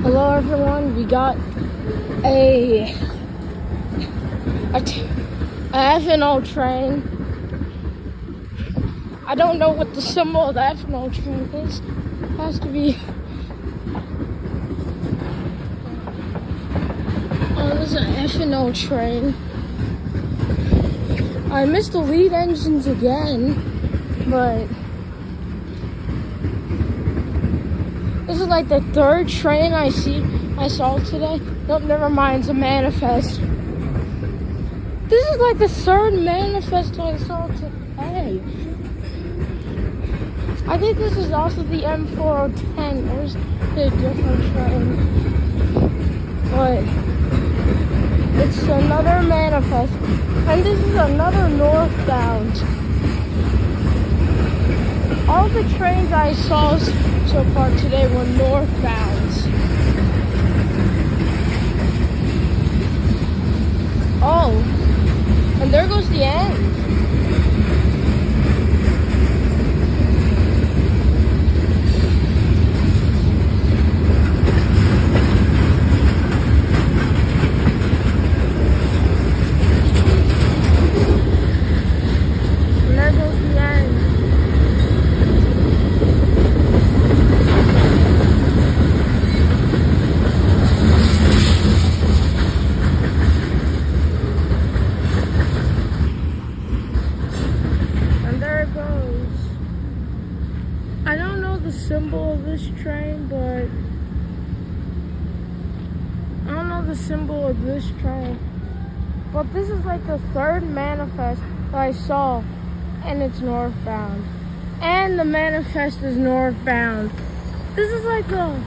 Hello everyone, we got a F&O train. I don't know what the symbol of the F&O train is. It has to be... Oh, this is an F&O train. I missed the lead engines again, but... This is like the third train I saw today. Nope, never mind, it's a manifest. This is like the third manifest I saw today. I think this is also the M410, or is it a different train? But it's another manifest. And this is another northbound. All the trains I saw so far today were northbounds. Oh, and there goes the end. And there goes the end. I don't know the symbol of this train, but this is like the third manifest that I saw, and it's northbound. And the manifest is northbound. This is like the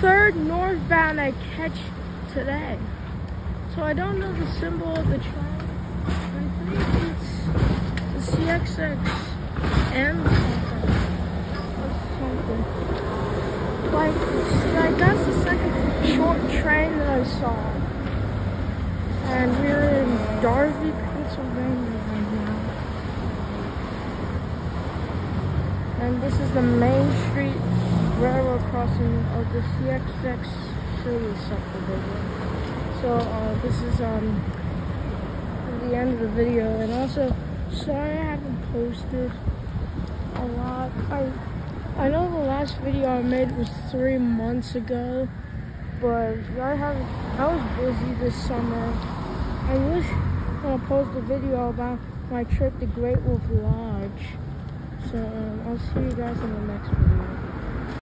third northbound I catch today. So I don't know the symbol of the train. I think it's the Csx M4. Like that's the second short train that I saw. And we're in Darby, Pennsylvania right now. And this is the Main Street railroad crossing of the Csx subdivision. So this is the end of the video. And also, sorry I haven't posted a lot. I know the last video I made was 3 months ago, but I was busy this summer. I was gonna post a video about my trip to Great Wolf Lodge. So I'll see you guys in the next video.